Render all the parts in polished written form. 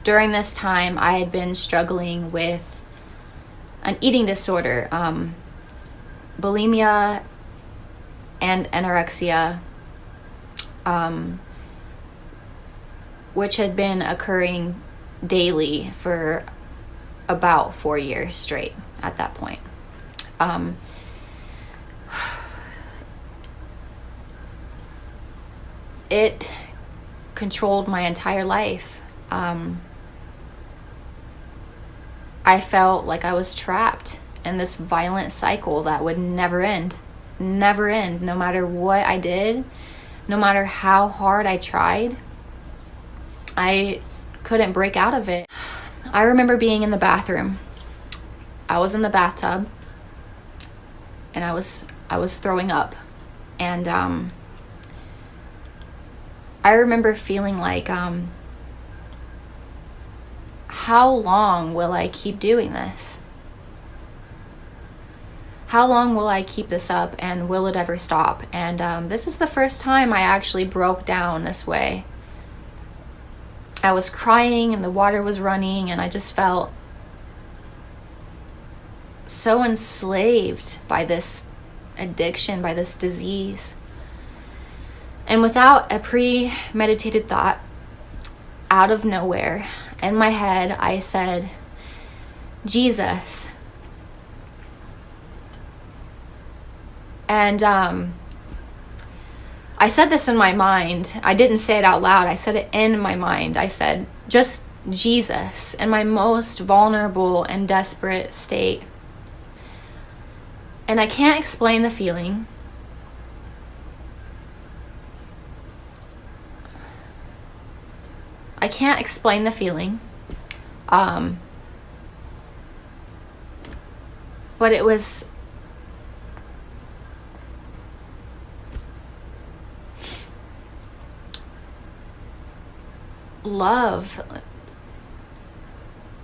during this time, I had been struggling with an eating disorder, bulimia and anorexia, which had been occurring daily for about 4 years straight at that point. It controlled my entire life. I felt like I was trapped in this violent cycle that would never end, no matter what I did, no matter how hard I tried. I couldn't break out of it. I remember being in the bathroom. I was in the bathtub and I was throwing up, and I remember feeling like, how long will I keep doing this? How long will I keep this up, and will it ever stop? And this is the first time I actually broke down this way. I was crying and the water was running, and I just felt so enslaved by this addiction, by this disease. And without a premeditated thought, out of nowhere, in my head, I said, Jesus. And I said this in my mind. I didn't say it out loud. I said it in my mind. I said, just Jesus, in my most vulnerable and desperate state. And I can't explain the feeling. I can't explain the feeling. But it was love.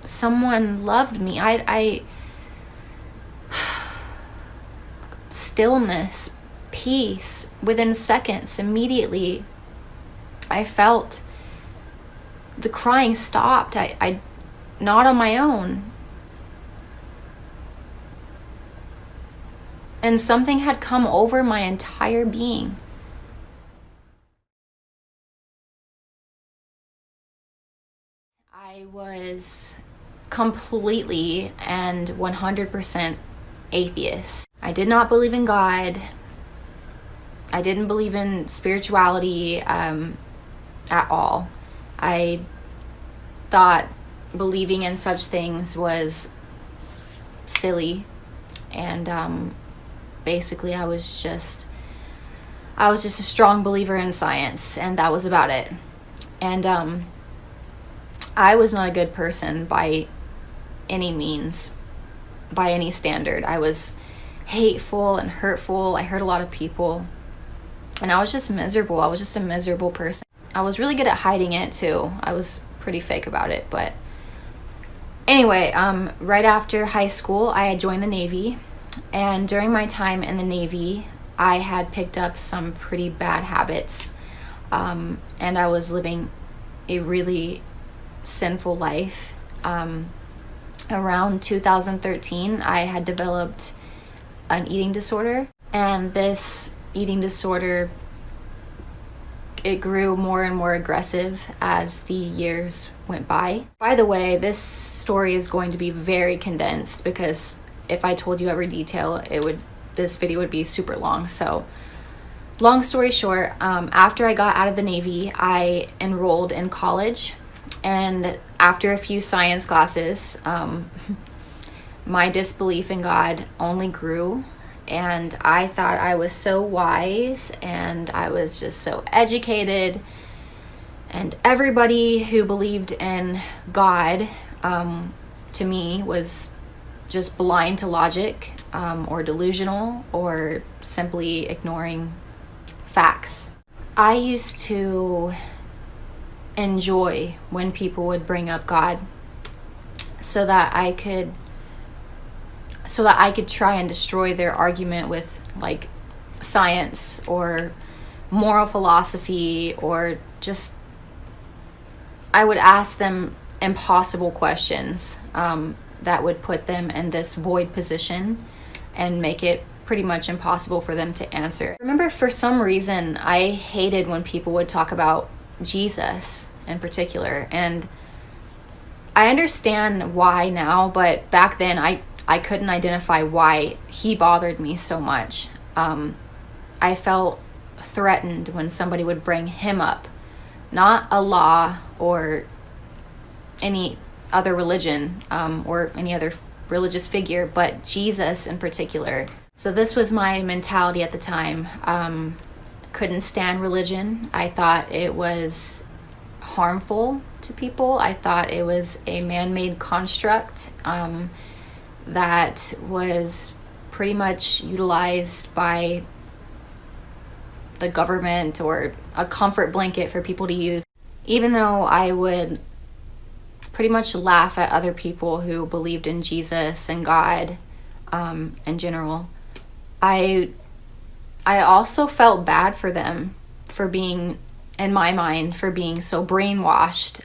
Someone loved me. I stillness, peace. Within seconds, immediately, I felt the crying stopped. I not on my own. And something had come over my entire being. I was completely and 100% atheist. I did not believe in God. I didn't believe in spirituality at all. I thought believing in such things was silly, and basically I was just a strong believer in science, and that was about it. And I was not a good person by any means, by any standard. I was hateful and hurtful. I hurt a lot of people, and I was just miserable. I was just a miserable person. I was really good at hiding it too. I was pretty fake about it. But anyway, right after high school, I had joined the Navy. And during my time in the Navy, I had picked up some pretty bad habits. And I was living a really sinful life. Around 2013, I had developed an eating disorder. And this eating disorder, it grew more and more aggressive as the years went by. By the way, this story is going to be very condensed, because if I told you every detail, this video would be super long. So long story short, after I got out of the Navy, I enrolled in college. And after a few science classes, my disbelief in God only grew. And I thought I was so wise, and I was just so educated. And everybody who believed in God, to me, was just blind to logic, or delusional, or simply ignoring facts. I used to enjoy when people would bring up God, so that I could try and destroy their argument with like science or moral philosophy, or just I would ask them impossible questions that would put them in this void position and make it pretty much impossible for them to answer. I remember for some reason I hated when people would talk about Jesus in particular, and I understand why now, but back then I couldn't identify why he bothered me so much. I felt threatened when somebody would bring him up, not Allah or any other religion or any other religious figure, but Jesus in particular. So this was my mentality at the time. Couldn't stand religion. I thought it was harmful to people. I thought it was a man-made construct that was pretty much utilized by the government, or a comfort blanket for people to use. Even though I would pretty much laugh at other people who believed in Jesus and God in general, I also felt bad for them for being, in my mind, for being so brainwashed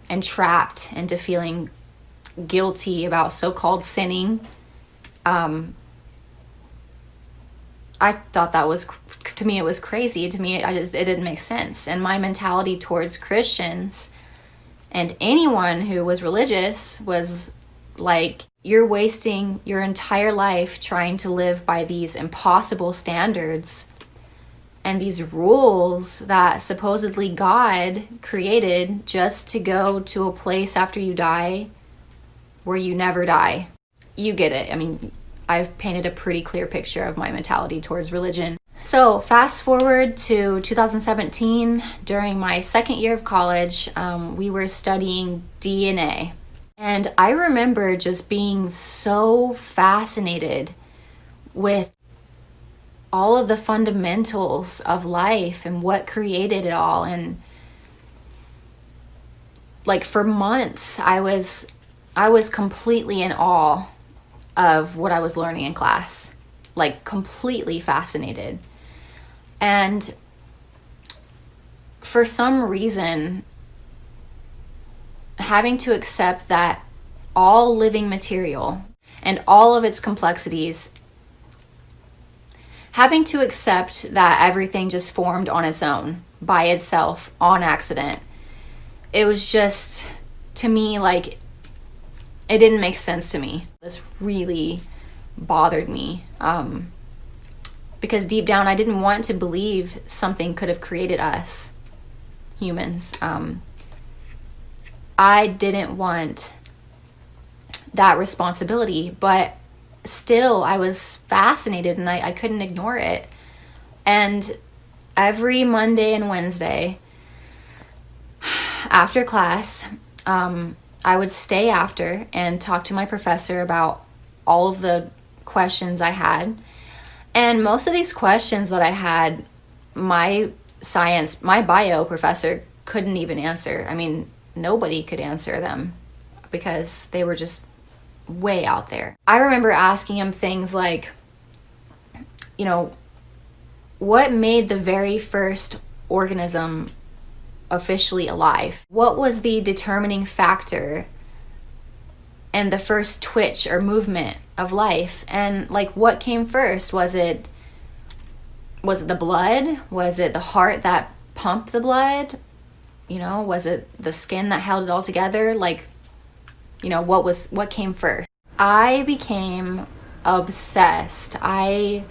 and trapped into feeling guilty about so-called sinning. I thought that was, to me, it was crazy. To me, it didn't make sense. And my mentality towards Christians and anyone who was religious was like, you're wasting your entire life trying to live by these impossible standards and these rules that supposedly God created just to go to a place after you die where you never die. You get it. I mean, I've painted a pretty clear picture of my mentality towards religion. So fast forward to 2017, during my second year of college, we were studying DNA. And I remember just being so fascinated with all of the fundamentals of life and what created it all. And like for months, I was completely in awe of what I was learning in class, like completely fascinated. And for some reason, having to accept that all living material and all of its complexities, having to accept that everything just formed on its own, by itself, on accident, it was just, to me, like, it didn't make sense to me. This really bothered me because deep down I didn't want to believe something could have created us, humans. I didn't want that responsibility, but still I was fascinated and I couldn't ignore it. And every Monday and Wednesday after class, I would stay after and talk to my professor about all of the questions I had. And most of these questions that I had, my bio professor couldn't even answer. I mean, nobody could answer them because they were just way out there. I remember asking him things like, you know, what made the very first organism officially alive? What was the determining factor and the first twitch or movement of life? And like, what came first? Was it the blood? Was it the heart that pumped the blood? You know, was it the skin that held it all together? Like, you know, what came first? I became obsessed. I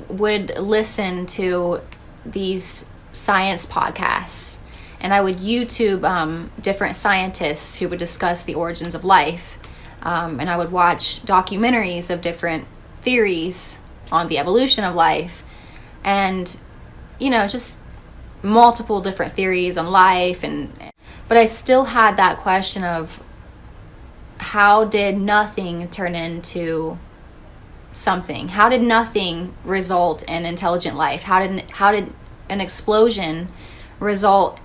would listen to these science podcasts, and I would YouTube different scientists who would discuss the origins of life, and I would watch documentaries of different theories on the evolution of life, and you know, just multiple different theories on life. But I still had that question of, how did nothing turn into something? How did nothing result in intelligent life? How did an explosion result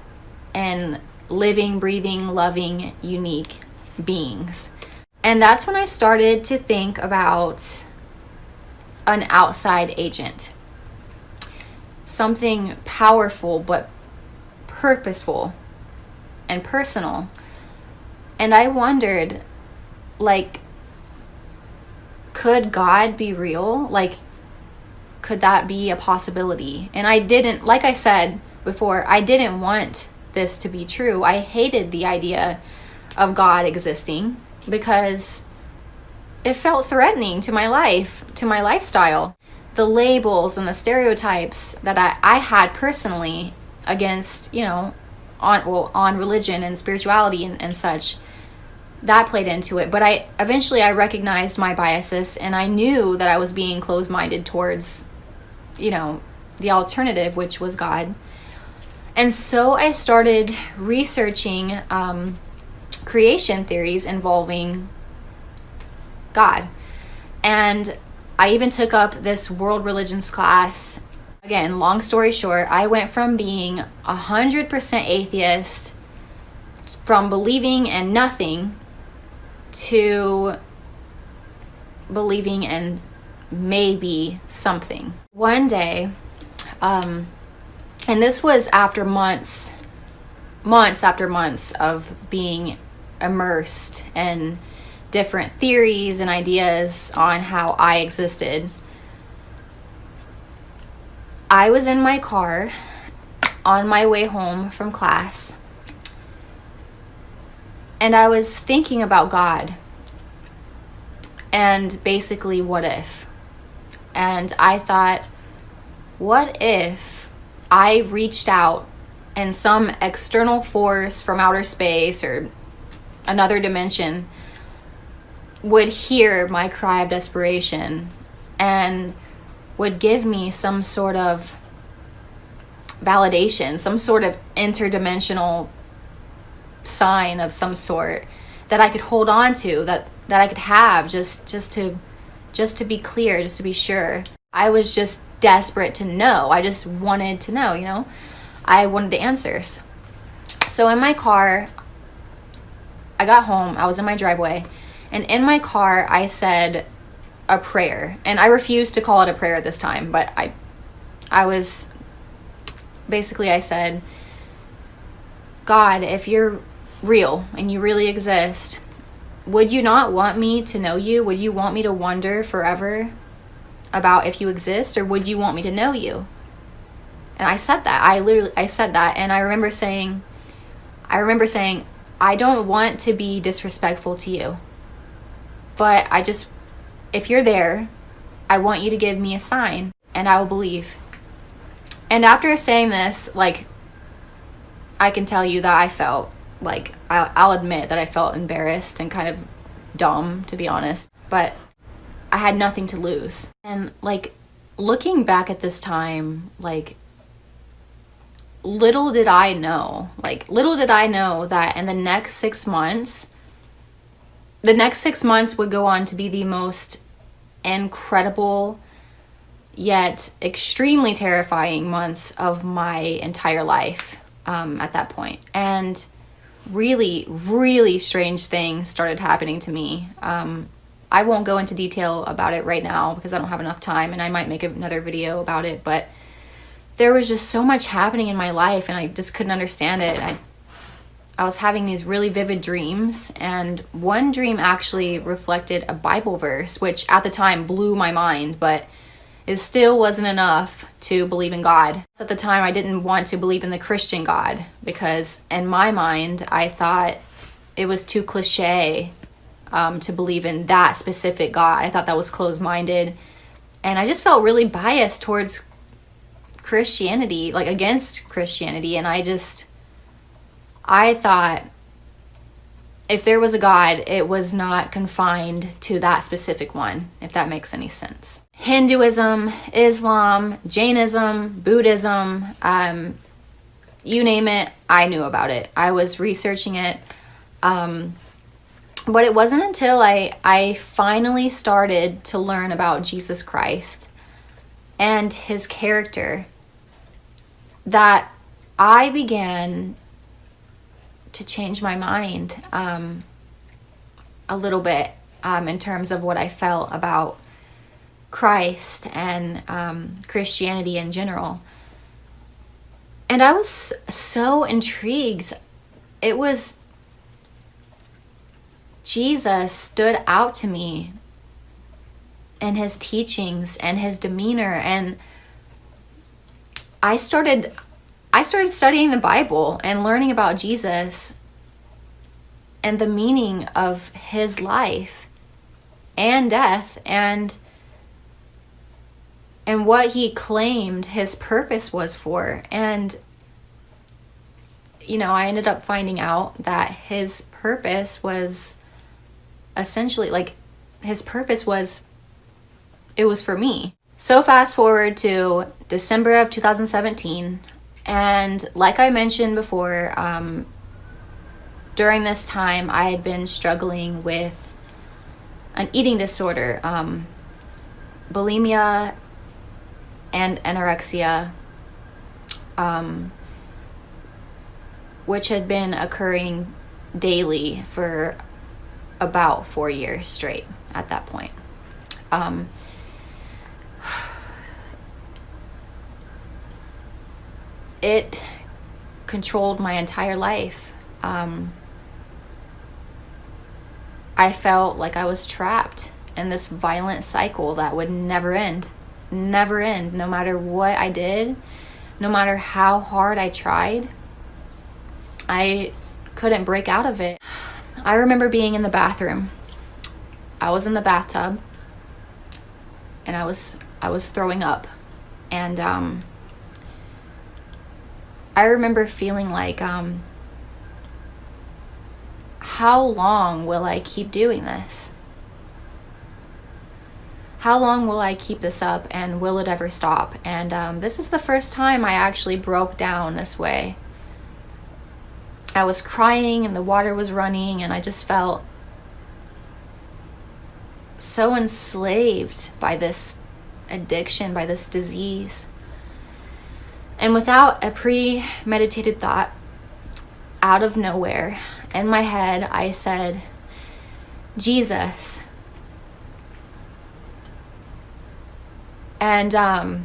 in living, breathing, loving, unique beings? And that's when I started to think about an outside agent. Something powerful but purposeful and personal. And I wondered, like, could God be real? Like, could that be a possibility? And I didn't, like I said before, I didn't want this to be true. I hated the idea of God existing because it felt threatening to my life, to my lifestyle. The labels and the stereotypes that I had personally against, on religion and spirituality and such, that played into it. But I recognized my biases, and I knew that I was being closed-minded towards, the alternative, which was God. And so I started researching creation theories involving God. And I even took up this world religions class. Again, long story short, I went from being 100% atheist, from believing in nothing, to believing in maybe something. One day, and this was after months after months of being immersed in different theories and ideas on how I existed. I was in my car on my way home from class, and I was thinking about God and basically what if. And I thought, what if I reached out and some external force from outer space or another dimension would hear my cry of desperation and would give me some sort of validation, some sort of interdimensional sign of some sort that I could hold on to, that I could have just to be clear, just to be sure. I was just desperate to know. I just wanted to know, I wanted the answers. So in my car, I got home, I was in my driveway, and in my car I said a prayer. And I refused to call it a prayer this time, but I said, God, if you're real and you really exist, would you not want me to know you? Would you want me to wonder forever about if you exist, or would you want me to know you? And I said that. I said that, and I remember saying, I don't want to be disrespectful to you, but if you're there, I want you to give me a sign, and I will believe. And after saying this, I can tell you that I felt I'll admit that I felt embarrassed and kind of dumb, to be honest, but I had nothing to lose. And looking back at this time, little did I know that in the next 6 months, would go on to be the most incredible yet extremely terrifying months of my entire life at that point. And really, really strange things started happening to me. I won't go into detail about it right now because I don't have enough time, and I might make another video about it, but there was just so much happening in my life, and I just couldn't understand it. I was having these really vivid dreams, and one dream actually reflected a Bible verse, which at the time blew my mind, but it still wasn't enough to believe in God. At the time, I didn't want to believe in the Christian God because in my mind, I thought it was too cliche to believe in that specific God. I thought that was closed-minded, and I just felt really biased towards Christianity, against Christianity, and I thought if there was a God, it was not confined to that specific one, if that makes any sense. Hinduism, Islam, Jainism, Buddhism, you name it, I knew about it. I was researching it. But it wasn't until I finally started to learn about Jesus Christ and his character that I began to change my mind a little bit in terms of what I felt about Christ and Christianity in general. And I was so intrigued. it was Jesus stood out to me in his teachings and his demeanor, and I started studying the Bible and learning about Jesus and the meaning of his life and death, and what he claimed his purpose was for. And I ended up finding out that his purpose was essentially, it was for me. So fast forward to December of 2017, and like I mentioned before, during this time I had been struggling with an eating disorder, bulimia and anorexia, which had been occurring daily for about 4 years straight at that point. It controlled my entire life. I felt like I was trapped in this violent cycle that would never end, no matter what I did, no matter how hard I tried. I couldn't break out of it. I remember being in the bathroom. I was in the bathtub, and I was throwing up, and I remember feeling like, how long will I keep doing this? How long will I keep this up, and will it ever stop? And this is the first time I actually broke down this way. I was crying and the water was running, and I just felt so enslaved by this addiction, by this disease. And without a premeditated thought, out of nowhere, in my head, I said, Jesus. And I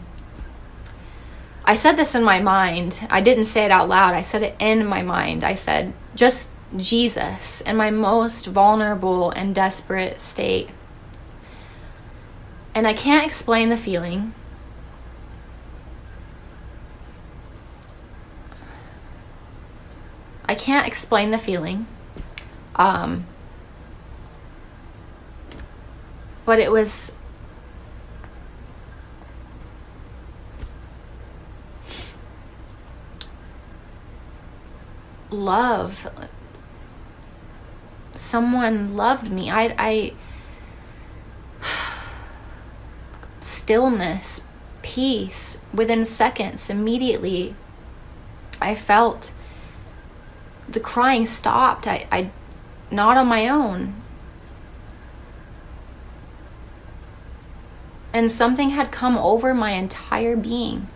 said this in my mind. I didn't say it out loud. I said it in my mind. I said, just Jesus, in my most vulnerable and desperate state. And I can't explain the feeling. I can't explain the feeling. But it was love. Someone loved me. I stillness, peace. Within seconds, immediately, I felt the crying stopped. I not on my own. And something had come over my entire being.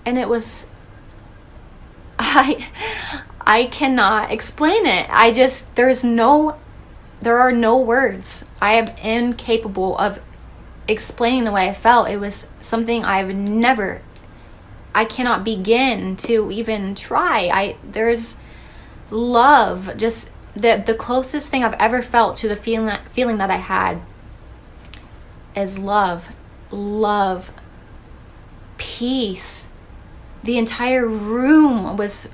And it was, I cannot explain it. There are no words. I am incapable of explaining the way I felt. It was something I cannot begin to even try. There's love, just the closest thing I've ever felt to the feeling that I had is love, peace. The entire room was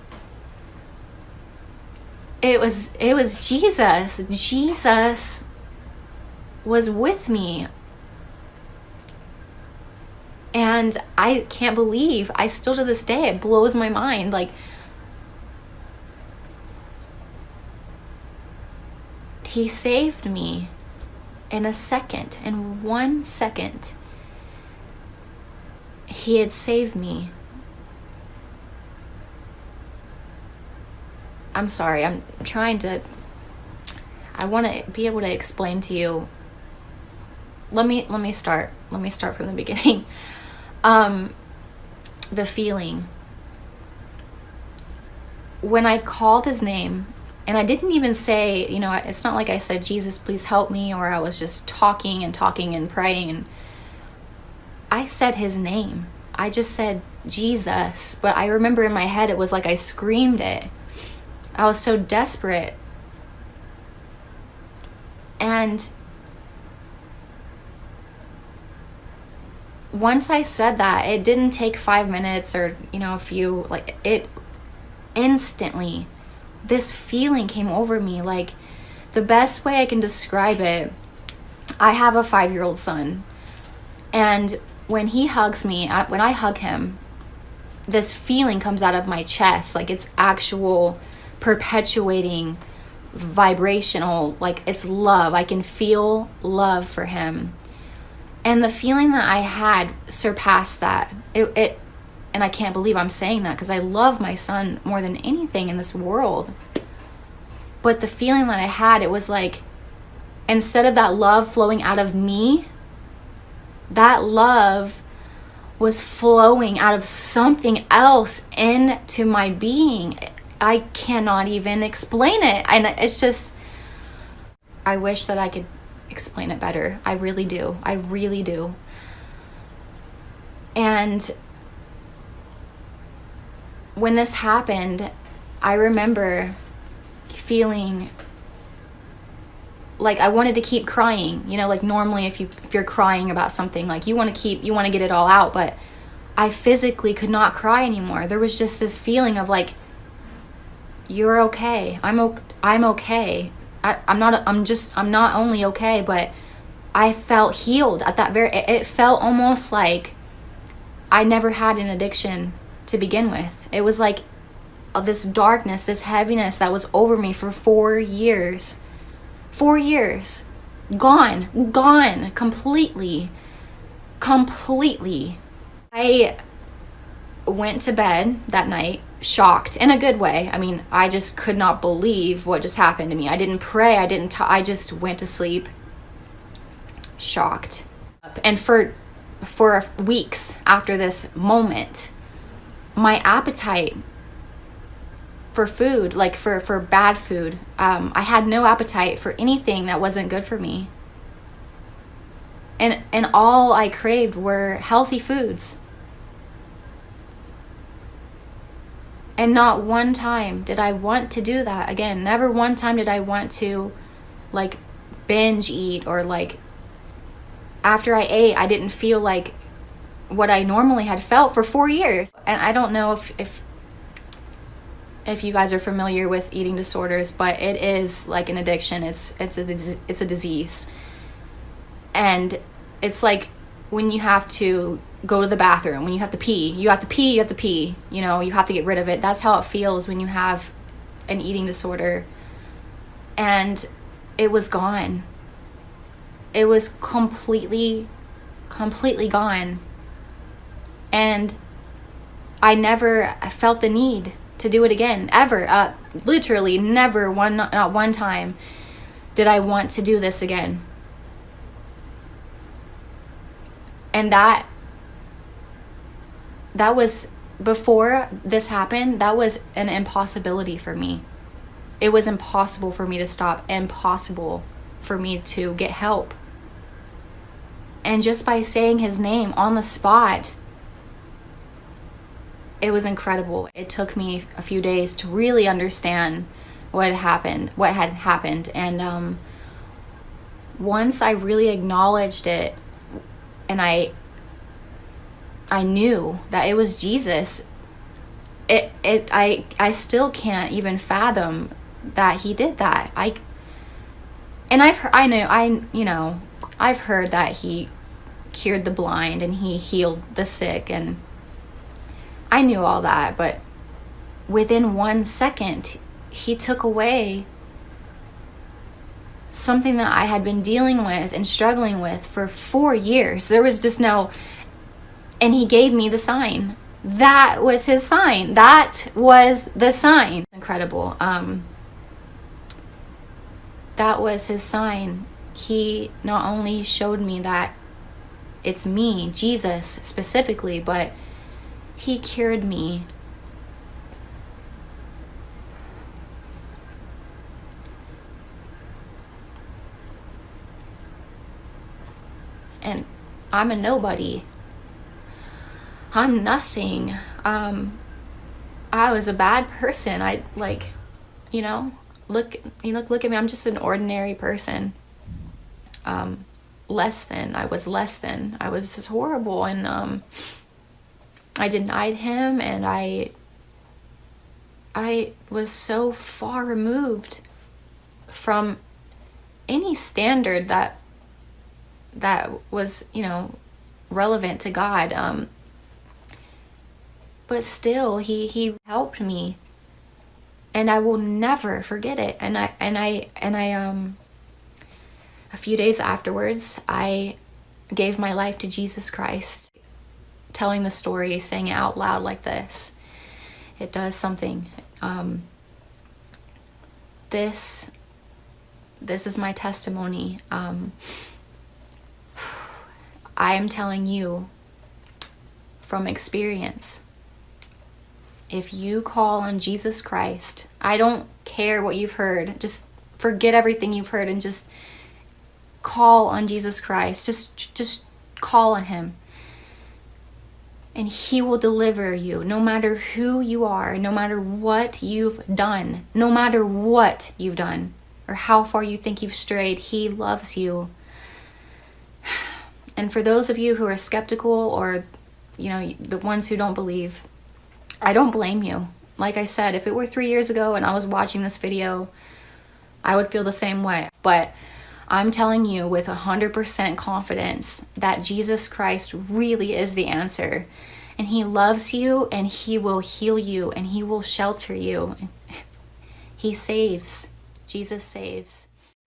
Jesus. Jesus was with me. And I can't believe, I still to this day, it blows my mind. Like, he saved me in a second, in 1 second. He had saved me. I'm sorry, I want to be able to explain to you. Let me start from the beginning. The feeling. When I called his name, and I didn't even say, it's not like I said, Jesus, please help me, or I was just talking and praying. And I said his name. I just said, Jesus. But I remember in my head, it was like I screamed it. I was so desperate. And once I said that, it didn't take 5 minutes or, a few, like, it instantly, this feeling came over me. Like, the best way I can describe it, I have a 5-year-old son, and when he hugs me, when I hug him, this feeling comes out of my chest, like it's actual perpetuating vibrational, like it's love. I can feel love for him. And the feeling that I had surpassed that. And I can't believe I'm saying that, because I love my son more than anything in this world. But the feeling that I had, it was like, instead of that love flowing out of me, that love was flowing out of something else into my being. I cannot even explain it. And it's just, I wish that I could explain it better. I really do. I really do. And when this happened, I remember feeling like I wanted to keep crying. Like normally if you're crying about something, like you want to get it all out, but I physically could not cry anymore. There was just this feeling of like, you're okay. I'm okay. I'm not only okay, but I felt healed at that it felt almost like I never had an addiction to begin with. It was like this darkness, this heaviness that was over me for 4 years. 4 years. Gone. Completely. I went to bed that night shocked, in a good way. I mean, I just could not believe what just happened to me. I didn't pray. I just went to sleep shocked. And for weeks after this moment, my appetite for food, like for bad food, I had no appetite for anything that wasn't good for me. And all I craved were healthy foods. And not one time did I want to do that again. Never one time did I want to like binge eat, or like after I ate, I didn't feel like what I normally had felt for 4 years. And I don't know if you guys are familiar with eating disorders, but it is like an addiction. It's a disease. And it's like when you have to go to the bathroom, when you have to pee. You have to pee. You have to get rid of it. That's how it feels when you have an eating disorder. And it was gone. It was completely gone. And I never felt the need to do it again, ever. Literally never, not one time did I want to do this again. And that was, before this happened, that was an impossibility for me. It was impossible for me to stop, impossible for me to get help. And just by saying his name on the spot, it was incredible. It took me a few days to really understand what had happened. And once I really acknowledged it, and I knew that it was Jesus, I still can't even fathom that he did that. I've heard that he cured the blind and he healed the sick, and I knew all that, but within 1 second, he took away something that I had been dealing with and struggling with for 4 years. There was just and he gave me the sign. That was his sign. That was the sign. Incredible. That was his sign. He not only showed me that it's me, Jesus specifically, but he cured me. And I'm a nobody. I'm nothing. I was a bad person. I like, you know, look at me. I'm just an ordinary person. Less than. I was less than. I was just horrible, and I denied him, and I was so far removed from any standard that was, you know, relevant to God. But still, he helped me, and I will never forget it. And I a few days afterwards, I gave my life to Jesus Christ. Telling the story, saying it out loud like this, it does something. This is my testimony. I am telling you from experience. If you call on Jesus Christ, I don't care what you've heard. Just forget everything you've heard and just call on Jesus Christ. Just call on him. And he will deliver you, no matter who you are, no matter what you've done, no matter what you've done, or how far you think you've strayed. He loves you. And for those of you who are skeptical, or, you know, the ones who don't believe, I don't blame you. Like I said, if it were 3 years ago and I was watching this video, I would feel the same way. But I'm telling you with 100% confidence that Jesus Christ really is the answer. And he loves you, and he will heal you, and he will shelter you. He saves. Jesus saves.